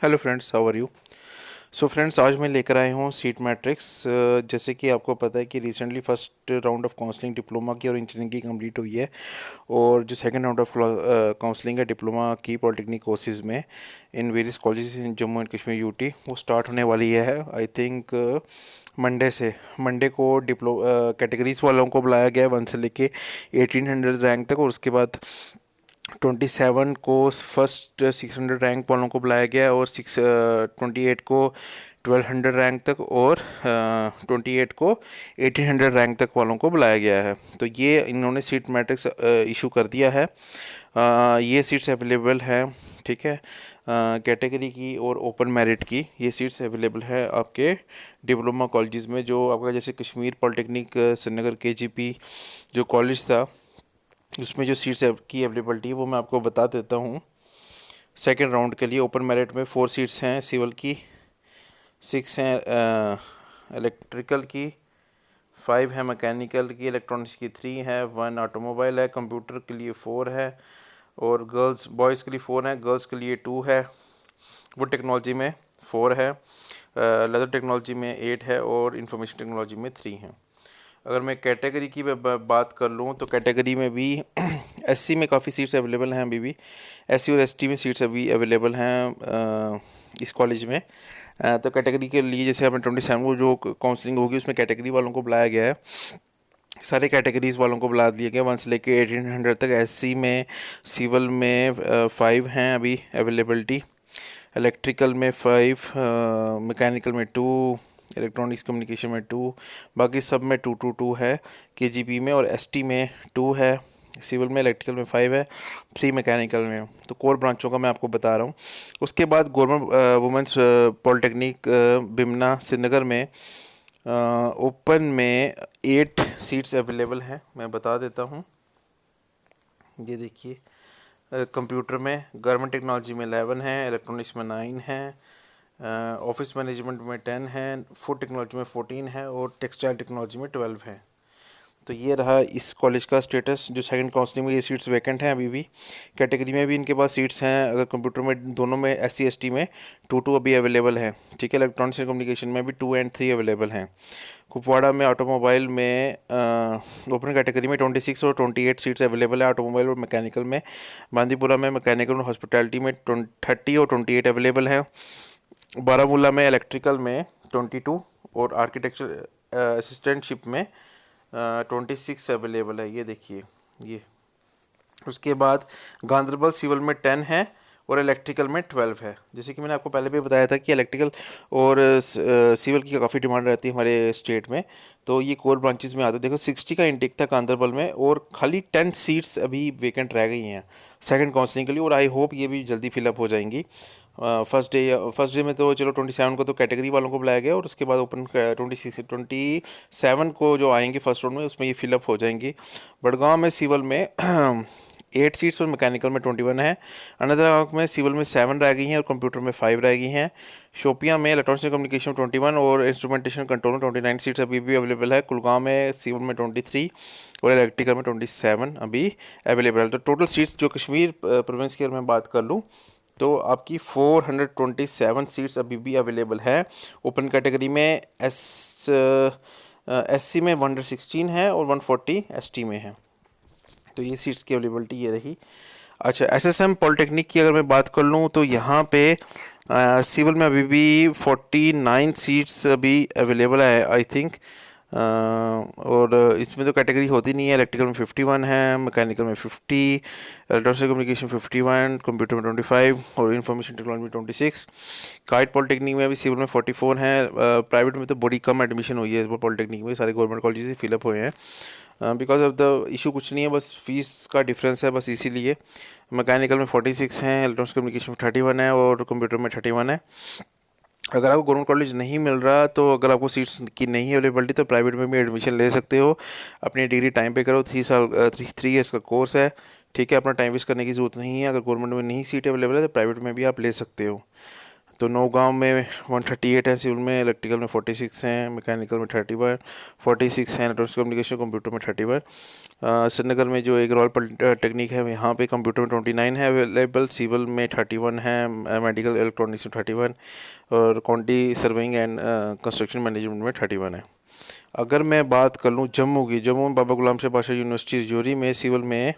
Hello friends, how are you. So friends, आज मैं लेकर आया हूँ सीट मैट्रिक्स। जैसे कि आपको पता है कि recently first round of counselling diploma की और इंजीनियरिंग की कंप्लीट हुई है, और जो सेकंड राउंड ऑफ काउंसलिंग है डिप्लोमा की पॉलिटेक्निक कोर्सेज में in various colleges in Jammu and Kashmir UT, वो स्टार्ट होने वाली है। आई थिंक मंडे को कैटेगरीज वालों को बुलाया गया है 1 से लेके 1800 रैंक तक, और उसके बाद 27 को फर्स्ट 600 रैंक वालों को बुलाया गया, और 28 को 1200 रैंक तक, और 28 को 1800 रैंक तक वालों को बुलाया गया है। तो ये इन्होंने सीट मैट्रिक्स इशू कर दिया है। ये सीट्स अवेलेबल हैं, ठीक है। कैटेगरी की और ओपन मेरिट की ये सीट्स अवेलेबल है आपके डिप्लोमा कॉलेजेस में। जो आपका जैसे कश्मीर पॉलिटेक्निक श्रीनगर केजीपी जो कॉलेज था, उसमें जो सीट्स की अवेलेबिलिटी है वो मैं आपको बता देता हूँ। सेकेंड राउंड के लिए ओपन मेरिट में 4 सीट्स हैं सिविल की, 6 हैं इलेक्ट्रिकल की, 5 है मैकेनिकल की, इलेक्ट्रॉनिक्स की 3 है, 1 ऑटोमोबाइल है, कंप्यूटर के लिए 4 है, और गर्ल्स बॉयज़ के लिए 4 है, गर्ल्स के लिए 2 है, वो टेक्नोलॉजी में 4 है, लेदर टेक्नोलॉजी में 8 है, और इंफॉर्मेशन टेक्नोलॉजी में 3 है। अगर मैं कैटेगरी की बात कर लूँ तो कैटेगरी में भी एससी में काफ़ी सीट्स अवेलेबल हैं अभी भी। एससी और एसटी में सीट्स अभी अवेलेबल हैं इस कॉलेज में। तो कैटेगरी के लिए जैसे अपने 27 को जो काउंसलिंग होगी उसमें कैटेगरी वालों को बुलाया गया है। सारे कैटेगरीज वालों को बुला दिया गया 1 से लेके 1800 तक। एससी में सिविल में 5 हैं अभी अवेलेबिलिटी, इलेक्ट्रिकल में 5, मैकेनिकल में 2, इलेक्ट्रॉनिक्स कम्युनिकेशन में 2, बाकी सब में 2 है। केजीपी में और एसटी में 2 है, सिविल में इलेक्ट्रिकल में 5 है, 3 मैकेनिकल में। तो कोर ब्रांचों का मैं आपको बता रहा हूँ। उसके बाद government women's polytechnic Bemina Srinagar में ओपन में 8 सीट्स अवेलेबल हैं, मैं बता देता हूँ। ये देखिए, कंप्यूटर में गवर्नमेंट टेक्नोलॉजी में 11 है, इलेक्ट्रॉनिक्स में 9 है, ऑफिस मैनेजमेंट में 10 है, फूड टेक्नोलॉजी में 14 है, और टेक्सटाइल टेक्नोलॉजी में 12 है। तो ये रहा इस कॉलेज का स्टेटस। जो सेकंड काउंसलिंग में ये सीट्स वैकेंट हैं अभी भी। कैटेगरी में भी इनके पास सीट्स हैं, अगर कंप्यूटर में दोनों में एससी एसटी में 2 अभी अवेलेबल हैं, ठीक है। इलेक्ट्रॉनिक्स एंड कम्युनिकेशन में भी 2 और 3 अवेलेबल हैं। कुपवाड़ा में ऑटोमोबाइल में ओपन कैटेगरी में 26 और 28 सीट्स अवेलेबल है ऑटोमोबाइल और मैकेनिकल में। बांदीपुरा में मैकेनिकल और हॉस्पिटैलिटी में 30 और 28 अवेलेबल हैं। बारामूला में इलेक्ट्रिकल में 22 और आर्किटेक्चर असिस्टेंटशिप में 26 अवेलेबल है, ये देखिए ये। उसके बाद गांधरबल सिविल में 10 है और इलेक्ट्रिकल में 12 है। जैसे कि मैंने आपको पहले भी बताया था कि इलेक्ट्रिकल और सिविल की काफ़ी डिमांड रहती है हमारे स्टेट में, तो ये कोर ब्रांचेस में आता है। देखो 60 का इंटेक था गांधरबल में, और खाली 10 सीट्स अभी वेकेंट रह गई हैं सेकंड काउंसलिंग के लिए, और आई होप ये भी जल्दी फिलअप हो जाएंगी। फर्स्ट डे में तो चलो 27 को तो कैटेगरी वालों को बुलाया गया, और उसके बाद ओपन 27 को जो आएंगे फर्स्ट राउंड में उसमें ये फिलअप हो जाएंगी। बड़गांव में सिविल में 8 सीट्स और मैकेनिकल में 21 है। अनंतनाग में सिविल में 7 रह गई हैं और कंप्यूटर में 5 रह गई हैं। शोपियां में इलेक्ट्रॉनिक्स कम्युनिकेशन में 21 और इंस्ट्रूमेंटेशन कंट्रोल में 29 सीट्स अभी भी अवेलेबल है। कुलगांव में सिविल में 23 और इलेक्ट्रिकल में 27 अभी अवेलेबल है। तो टोटल सीट्स जो कश्मीर प्रोविंस की अगर मैं बात कर लूँ तो आपकी 427 सीट्स अभी भी अवेलेबल है। ओपन कैटेगरी में एससी में 116 है और 140 एसटी में है। तो ये सीट्स की अवेलेबिलिटी ये रही। अच्छा, एसएसएम पॉलिटेक्निक की अगर मैं बात कर लूँ तो यहाँ पे सिविल में अभी भी 49 सीट्स अभी अवेलेबल है आई थिंक। और इसमें तो कैटेगरी होती नहीं है। इलेक्ट्रिकल में 51 है, मैकेनिकल में 50, इलेक्ट्रॉनिक्स कम्युनिकेशन 51, कंप्यूटर में 25 और इंफॉर्मेशन टेक्नोलॉजी में 26। काइट पॉलिटेक्निक में अभी सिविल में 44 है। प्राइवेट में तो बड़ी कम एडमिशन हुई है इस बार पॉलिटेक्निक में, सारे गवर्नमेंट कॉलेज से फिलअप हुए हैं। बिकॉज ऑफ द इशू कुछ नहीं है, बस फीस का डिफरेंस है बस इसीलिए। मैकेनिकल में 46 हैं, इलेक्ट्रॉनिक्स कम्युनिकेशन में 31 है और कंप्यूटर में 31 है। अगर आपको गवर्नमेंट कॉलेज नहीं मिल रहा, तो अगर आपको सीट्स की नहीं अवेलेबिलिटी, तो प्राइवेट में भी एडमिशन ले सकते हो। अपनी डिग्री टाइम पे करो, 3 ईयर्स का कोर्स है, ठीक है। अपना टाइम वेस्ट करने की ज़रूरत नहीं है। अगर गवर्नमेंट में नहीं सीट अवेलेबल है तो प्राइवेट में भी आप ले सकते हो। तो नौगांव में 138 हैं, सिविल में, इलेक्ट्रिकल में 46 हैं, मैकेनिकल में 31, 46 हैं, इलेक्ट्रॉनिक्स कम्युनिकेशन कंप्यूटर में 31। श्रीनगर में जो एक रॉयल पॉलिटेक्निक है यहाँ पे कंप्यूटर में 29 है अवेलेबल, सिविल में 31 है, मेडिकल इलेक्ट्रॉनिक्स में 31 और quantity surveying and construction management में 31 है। अगर मैं बात कर लूँ जम्मू की, जम्मू में बाबा गुलाम शाह बादशाह यूनिवर्सिटी रजौरी में सिविल में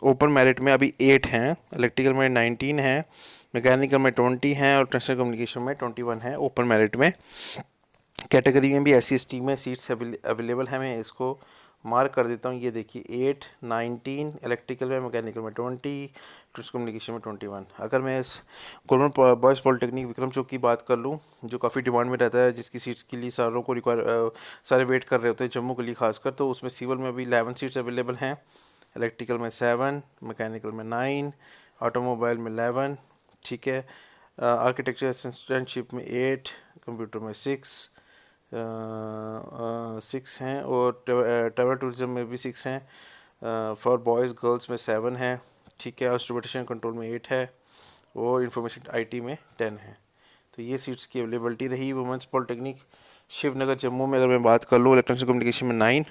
ओपन मेरिट में अभी 8 हैं, इलेक्ट्रिकल में 19 हैं, मैकेनिकल में 20 हैं और ट्रांसपोर्ट कम्युनिकेशन में 21 हैं ओपन मेरिट में। कैटेगरी में भी SC/ST में सीट्स अवेलेबल हैं, मैं इसको मार्क कर देता हूँ। ये देखिए 8, 19 इलेक्ट्रिकल में, मैकेनिकल में 20, ट्रांसपोर्ट कम्युनिकेशन में 21। अगर मैं इस गवर्नमेंट बॉयज़ पॉलिटेक्निक विक्रम चौक की बात कर लूँ, जो काफ़ी डिमांड में रहता है, जिसकी सीट्स के लिए सारों को सारे वेट कर रहे होते हैं जम्मू के लिए खासकर, तो उसमें सिविल में अभी 11 सीट्स अवेलेबल हैं, इलेक्ट्रिकल में 7, मैकेनिकल में 9, ऑटोमोबाइल में 11, ठीक है, आर्किटेक्चर असिस्टेंटशिप में 8, कंप्यूटर में 6 हैं और ट्रैवल टूरिज्म में भी 6 हैं, फॉर बॉयज़ गर्ल्स में 7 है, ठीक है, इंस्ट्रूमेंटेशन कंट्रोल में 8 है और इंफॉर्मेशन IT में 10 है। तो ये सीट्स की अवेलेबिलिटी रही वुमेंस पॉलिटेक्निक शिवनगर जम्मू में। अगर मैं बात कर लूँ, इलेक्ट्रॉनिक्स कम्युनिकेशन में 9,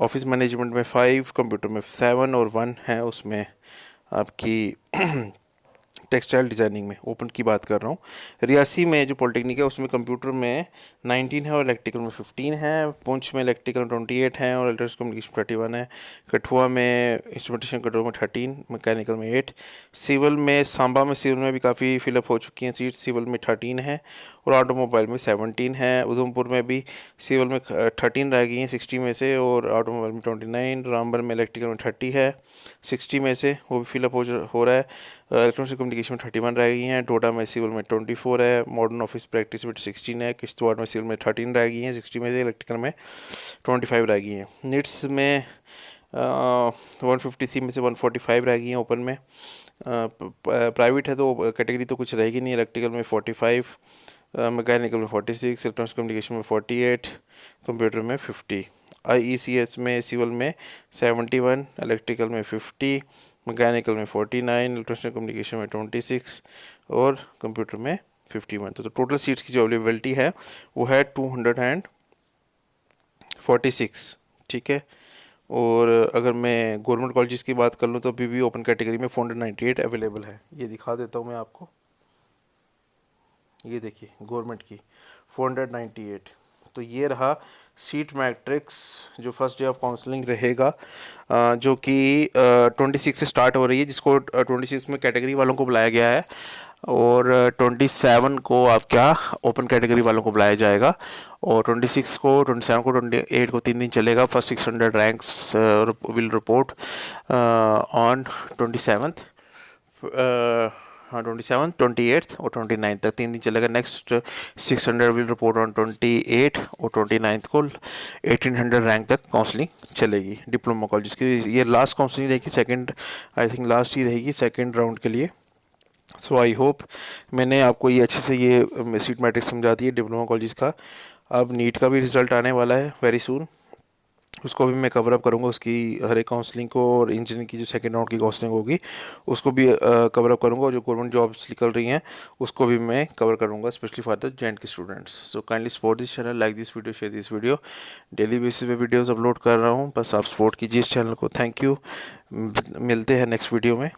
ऑफिस मैनेजमेंट में 5, कंप्यूटर में 7 और 1 है उसमें आपकी टेक्सटाइल डिज़ाइनिंग में ओपन की बात कर रहा हूँ। रियासी में जो पॉलिटेक्निक है उसमें कंप्यूटर में 19 है और इलेक्ट्रिकल में 15 है, पुंछ में इलेक्ट्रिकल में 28 है और इलेक्ट्रॉनिक्स कम्युनिकेशन 31 है, कठुआ में इंस्ट्रूमेंटेशन कंट्रोल में 13, मैकेनिकल में 8, सिविल में सांबा में सिविल में भी काफ़ी फिलअप हो चुकी हैं सीट, सिविल में 13 है और ऑटोमोबाइल में 17 है, उधमपुर में भी सिविल में 13 रह गई हैं 60 में से और ऑटोमोबाइल में 29, रामबन में इलेक्ट्रिकल में 30 है 60 में से, वो भी फिलअप हो रहा है, इलेक्ट्रॉनिक्स कम्युनिकेशन में 31 रह गई हैं, डोडा में सिविल में 24 है, मॉडर्न ऑफिस प्रैक्टिस में 16 है, किश्तवाड़ में सिविल में 13 रह गई हैं 60 में से, इलेक्ट्रिकल में 25 रह गई हैं, निट्स में 153 में से 145 रह गई हैं ओपन में, प्राइवेट है तो कैटेगरी तो कुछ रहेगी नहीं, इलेक्ट्रिकल में 45, मैकेनिकल में 46, इलेक्ट्रॉनिक्स कम्युनिकेशन में 48, कंप्यूटर में 50, IECS में सिविल में 71, इलेक्ट्रिकल में 50, मैकेनिकल में 49, इलेक्ट्रॉनिक्स कम्युनिकेशन में 26 और कंप्यूटर में 51। तो टोटल सीट्स की जो अवेलेबिलिटी है वो है 246, ठीक है। और अगर मैं गवर्नमेंट कॉलेजेस की बात कर लूँ तो अभी भी ओपन कैटेगरी में 498 अवेलेबल है, ये दिखा देता हूँ मैं आपको, ये देखिए गवर्नमेंट की 498। तो ये रहा सीट मैट्रिक्स जो फर्स्ट डे ऑफ काउंसलिंग रहेगा, जो कि 26 से स्टार्ट हो रही है, जिसको 26 में कैटेगरी वालों को बुलाया गया है और 27 को आप क्या ओपन कैटेगरी वालों को बुलाया जाएगा और 26 को, 27 को, 28 को 3 दिन चलेगा। First 600 ranks will report on 27th, हाँ 27, 28 और 29 तक 3 दिन चलेगा। नेक्स्ट 600 विल रिपोर्ट ऑन 28 और 29 को 1800 रैंक तक काउंसलिंग चलेगी डिप्लोमा कॉलेज की। ये लास्ट काउंसलिंग रहेगी, सेकंड आई थिंक लास्ट ही रहेगी सेकंड राउंड के लिए। सो आई होप मैंने आपको ये अच्छे से ये सीट मैट्रिक्स समझा दी है डिप्लोमा कॉलेज का। अब नीट का भी रिज़ल्ट आने वाला है वेरी सून, उसको भी मैं कवर अप करूँगा, उसकी हर एक काउंसलिंग को और इंजीनियरिंग की जो सेकंड राउंड की काउंसलिंग होगी उसको भी कवर अप करूँगा, और जो गवर्नमेंट जॉब्स निकल रही हैं उसको भी मैं कवर करूँगा स्पेशली फॉर द JNK के students. So kindly support this channel, like this video, share this video. Daily basis पे वीडियोज़ अपलोड कर रहा हूँ, बस आप सपोर्ट कीजिए इस चैनल को। थैंक यू, मिलते हैं नेक्स्ट वीडियो में।